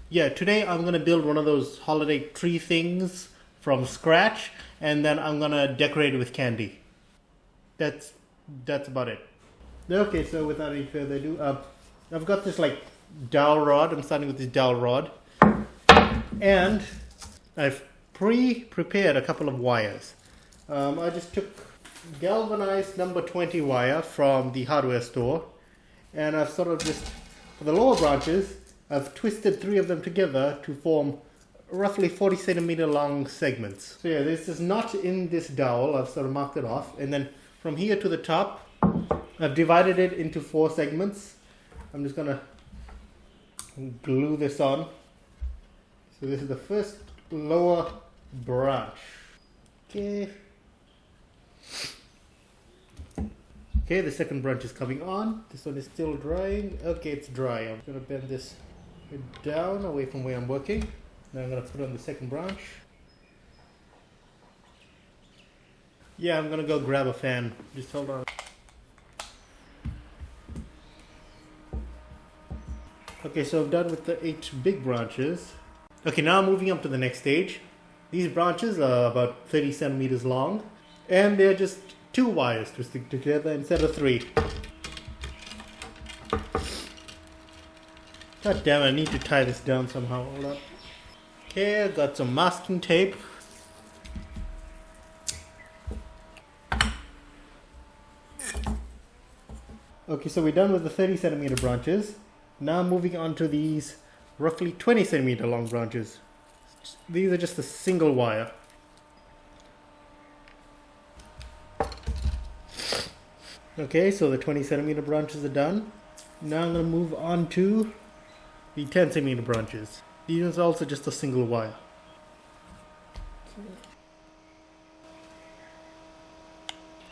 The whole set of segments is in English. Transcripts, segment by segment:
Yeah, today I'm gonna build one of those holiday tree things from scratch, and then I'm gonna decorate it with candy. That's that's about it. Okay, so without any further ado, I've got this like dowel rod. I'm starting with this dowel rod, and I've pre-prepared a couple of wires. I just took galvanized number 20 wire from the hardware store, and I've sort of just, for the lower branches, I've twisted three of them together to form roughly 40 centimeter long segments. So yeah, this is not in this dowel. I've sort of marked it off, and then from here to the top, I've divided it into 4 segments. I'm just gonna glue this on. So this is the first lower branch. Okay. Okay, the second branch is coming on. This one is still drying. Okay, it's dry. I'm gonna bend this down away from where I'm working. Now I'm gonna put on the second branch. Yeah, I'm gonna go grab a fan. Just hold on. Okay, so I'm done with the 8 big branches. Okay, now I'm moving up to the next stage. These branches are about 30 centimeters long, and they're just 2 wires twisted together instead of 3. God damn it, I need to tie this down somehow. Hold up. Okay, I got some masking tape. Okay, so we're done with the 30 centimeter branches. Now moving on to these roughly 20 centimeter long branches. These are just a single wire. Okay, so the 20 centimeter branches are done. Now I'm going to move on to the 10 centimeter branches. These are also just a single wire.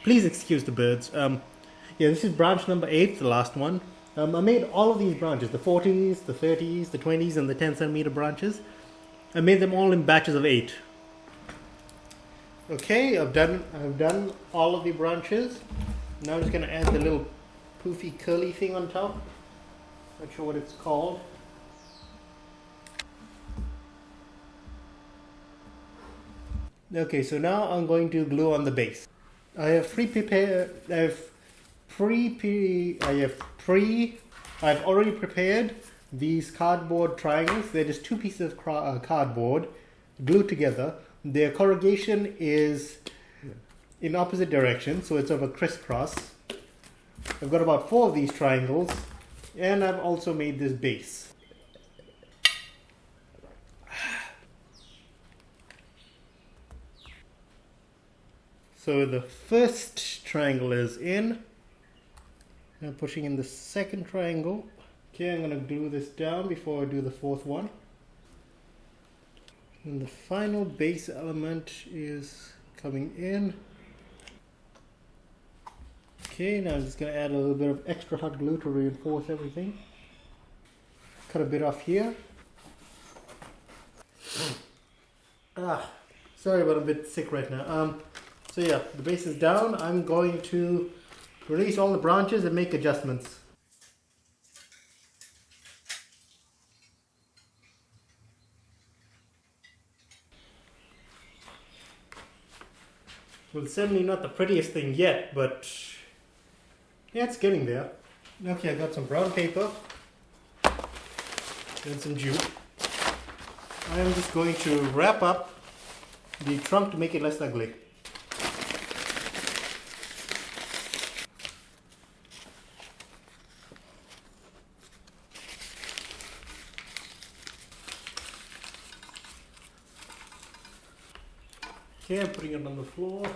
Please excuse the birds. Yeah, this is branch number 8, the last one. I made all of these branches, the 40s, the 30s, the 20s, and the 10 centimeter branches. I made them all in batches of 8. Okay, I've done all of the branches. Now I'm just going to add the little poofy curly thing on top. Not sure what it's called. Okay, so now I'm going to glue on the base. I've already prepared these cardboard triangles. They're just 2 pieces of cardboard glued together. Their corrugation is in opposite directions, so it's of a crisscross. I've got about 4 of these triangles, and I've also made this base. So the first triangle is in. I'm pushing in the second triangle. Okay, I'm going to glue this down before I do the 4th one. And the final base element is coming in. Okay, now I'm just going to add a little bit of extra hot glue to reinforce everything. Cut a bit off here. Sorry, but I'm a bit sick right now. So yeah, the base is down. I'm going to release all the branches and make adjustments. Well, it's certainly not the prettiest thing yet, but yeah, it's getting there. Okay, I got some brown paper and some jute. I am just going to wrap up the trunk to make it less ugly. Okay, I'm putting it on the floor.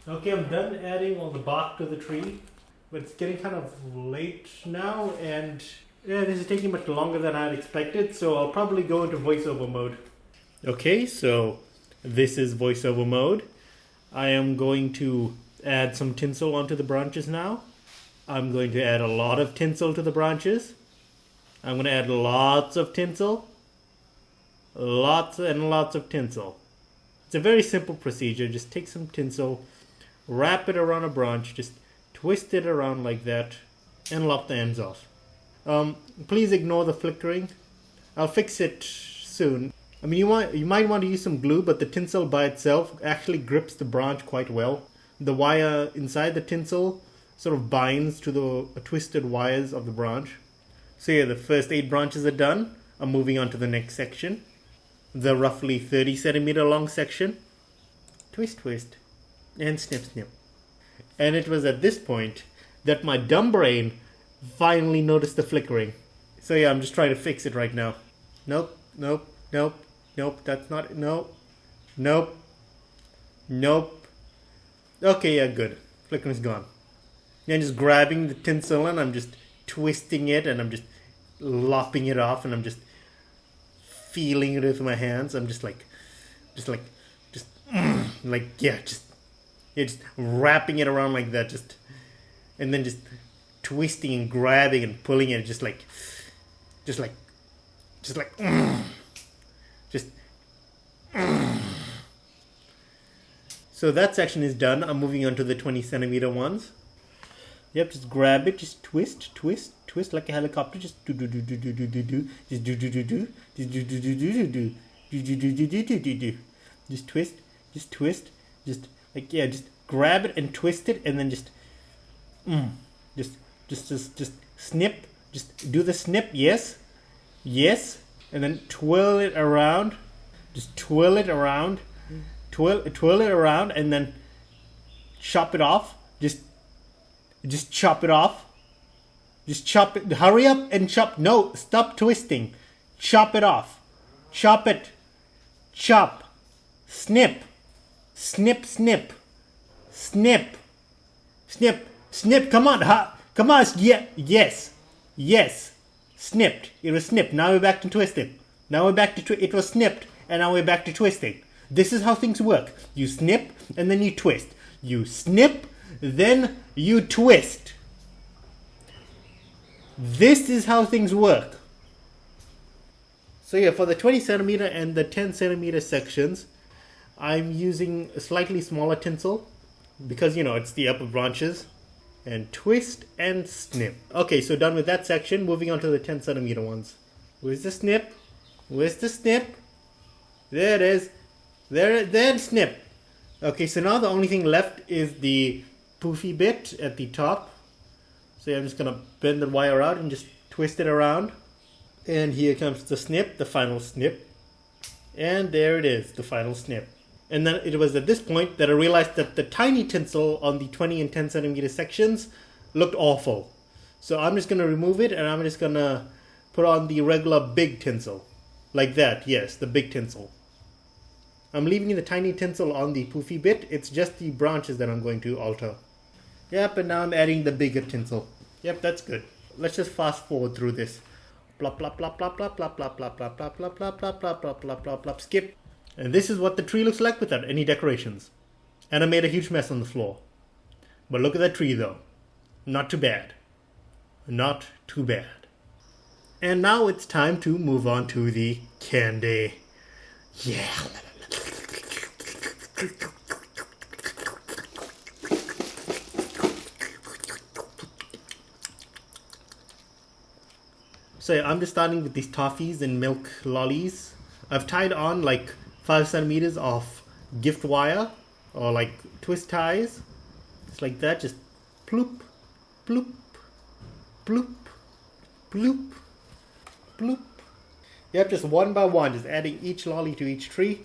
Okay, I'm done adding all the bark to the tree, but it's getting kind of late now, and yeah, this is taking much longer than I had expected, so I'll probably go into voiceover mode. Okay, so this is voiceover mode. I am going to add some tinsel onto the branches now. I'm going to add a lot of tinsel to the branches. I'm going to add lots of tinsel. Lots and lots of tinsel. It's a very simple procedure. Just take some tinsel, wrap it around a branch, just twist it around like that, and lop the ends off. Please ignore the flickering. I'll fix it soon. I mean, you might want to use some glue, but the tinsel by itself actually grips the branch quite well. The wire inside the tinsel sort of binds to the twisted wires of the branch. So yeah, the first 8 branches are done. I'm moving on to the next section. The roughly 30 centimeter long section. Twist, twist, and snip, snip. And it was at this point that my dumb brain finally noticed the flickering. So yeah, I'm just trying to fix it right now. Nope, nope, nope, nope, that's not it. Nope, nope, nope. Okay, yeah, good. Flickering's gone. And just grabbing the tinsel and I'm just twisting it and I'm just lopping it off and I'm just feeling it with my hands. I'm just wrapping it around like that, and then just twisting and grabbing and pulling it, just So that section is done. I'm moving on to the 20 centimeter ones. Yep, just grab it, just twist, twist, twist like a helicopter. Just do do do do do do do do. Just do do do do. Just do do do do do do. Do do do do do do do do. Just twist, just like yeah, just grab it and twist it, and then just snip. Just do the snip. Yes, yes, and then twirl it around. Just twirl it around. Twirl it around, and then chop it off. Just chop it off. Just chop it. Hurry up and chop. No, stop twisting. Chop it off. Chop it. Chop. Snip. Snip, snip. Snip. Snip. Snip. Come on. Come on. Yeah. Yes. Yes. Snipped. It was snipped. Now we're back to twisting. Now we're back to it was snipped, and now we're back to twisting. This is how things work. You snip, and then you twist. You snip, then you twist. This is how things work. So yeah, for the 20 centimeter and the 10 centimeter sections, I'm using a slightly smaller tinsel because, it's the upper branches. And twist and snip. Okay, so done with that section. Moving on to the 10 centimeter ones. Where's the snip? Where's the snip? There it is. There, snip. Okay, so now the only thing left is the poofy bit at the top. So yeah, I'm just going to bend the wire out and just twist it around. And here comes the snip, the final snip. And there it is, the final snip. And then it was at this point that I realized that the tiny tinsel on the 20 and 10 centimeter sections looked awful. So I'm just going to remove it and I'm just going to put on the regular big tinsel. Like that, yes, the big tinsel. I'm leaving the tiny tinsel on the poofy bit. It's just the branches that I'm going to alter. Yep, and now I'm adding the bigger tinsel. Yep, that's good. Let's just fast forward through this. Plop, plop, plop, plop, plop, plop, plop, plop, plop, plop, plop, plop, plop, plop, plop, plop, plop, plop, skip. And this is what the tree looks like without any decorations. And I made a huge mess on the floor. But look at that tree though. Not too bad. Not too bad. And now it's time to move on to the candy. Yeah. So I'm just starting with these toffees and milk lollies. I've tied on like 5 centimeters of gift wire or like twist ties. Just like that. Just ploop, ploop, ploop, ploop, ploop. Yep, just one by one, just adding each lolly to each tree.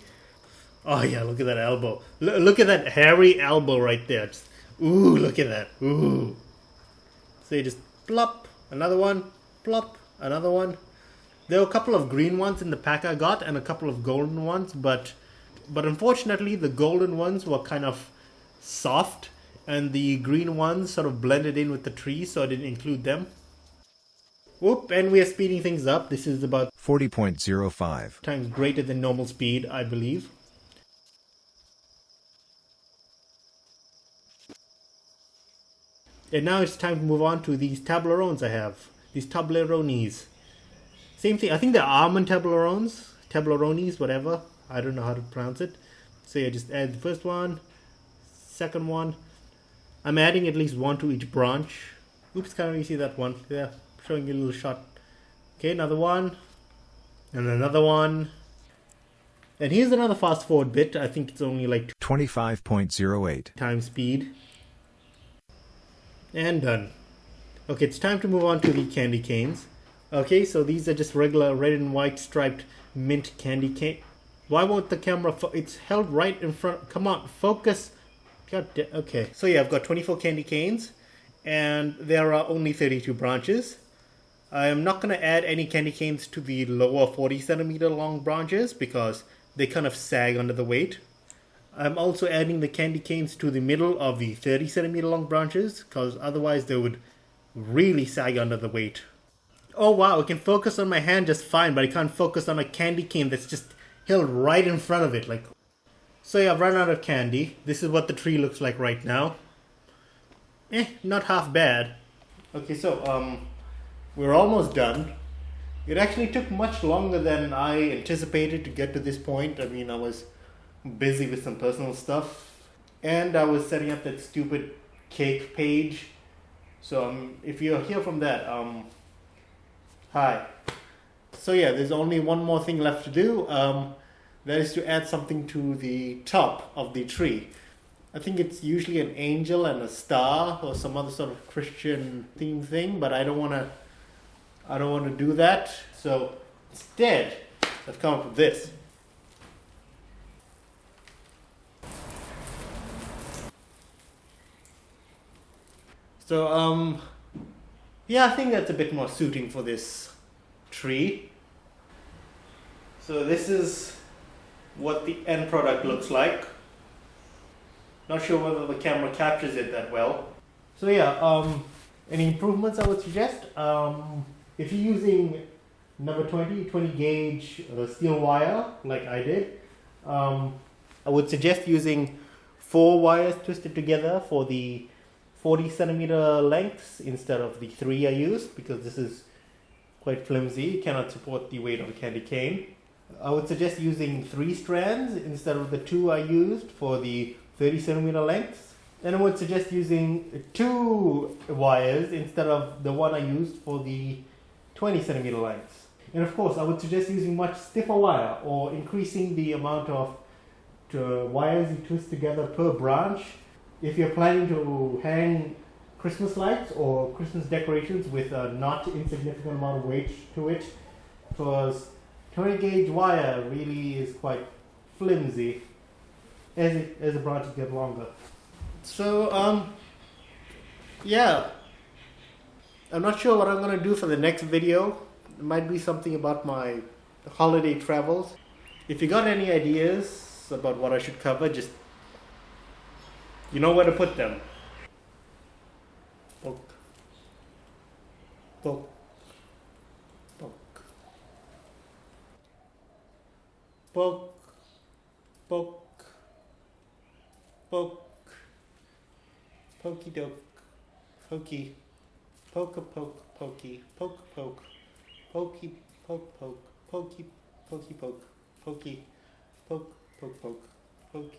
Oh yeah, look at that elbow. Look at that hairy elbow right there. Just, ooh, look at that. Ooh. So you just plop, another one, plop, another one. There were a couple of green ones in the pack I got and a couple of golden ones, but unfortunately the golden ones were kind of soft and the green ones sort of blended in with the tree, so I didn't include them. Whoop, and we are speeding things up. This is about 40.05 times greater than normal speed, I believe. And now it's time to move on to these tablerones I have. These tableronis. Same thing. I think they're almond tableronis, whatever. I don't know how to pronounce it. So yeah, just add the first one, second one, I'm adding at least one to each branch. Oops, can't really see that one. Yeah, showing you a little shot. Okay, another one. And another one. And here's another fast forward bit. I think it's only like 25.08 times speed. And done. Okay, it's time to move on to the candy canes. Okay, so these are just regular red and white striped mint candy cane. Why won't the camera... it's held right in front... Come on, focus. Okay, so yeah, I've got 24 candy canes. And there are only 32 branches. I am not going to add any candy canes to the lower 40 centimeter long branches because they kind of sag under the weight. I'm also adding the candy canes to the middle of the 30 centimeter long branches because otherwise they would really sag under the weight. Oh wow, I can focus on my hand just fine, but I can't focus on a candy cane that's just held right in front of it. Like, so yeah, I've run out of candy. This is what the tree looks like right now. Not half bad. Okay, so we're almost done. It actually took much longer than I anticipated to get to this point. I mean, I was busy with some personal stuff, and I was setting up that stupid cake page. So if you hear from that, hi. So yeah, there's only one more thing left to do. That is to add something to the top of the tree. I think it's usually an angel and a star or some other sort of Christian theme thing, but I don't want to do that. So instead, I've come up with this. So yeah, I think that's a bit more suiting for this tree. So this is what the end product looks like. Not sure whether the camera captures it that well. So yeah, any improvements I would suggest? If you're using number 20 gauge steel wire like I did, I would suggest using 4 wires twisted together for the 40 centimeter lengths instead of the 3 I used, because this is quite flimsy, cannot support the weight of a candy cane. I would suggest using 3 strands instead of the 2 I used for the 30 centimeter lengths. Then I would suggest using 2 wires instead of the one I used for the 20 centimeter lengths. And of course, I would suggest using much stiffer wire or increasing the amount of wires you twist together per branch if you're planning to hang Christmas lights or Christmas decorations with a not insignificant amount of weight to it, because 20 gauge wire really is quite flimsy as the branches get longer. So yeah, I'm not sure what I'm going to do for the next video. It might be something about my holiday travels. If you got any ideas about what I should cover, just you know where to put them. Poke. Poke. Poke. Poke. Poke. Poke. Pokey doke. Pokey. Poke a poke. Pokey. Poke poke. Pokey poke poke. Pokey. Pokey poke. Pokey. Poke poke poke. Pokey.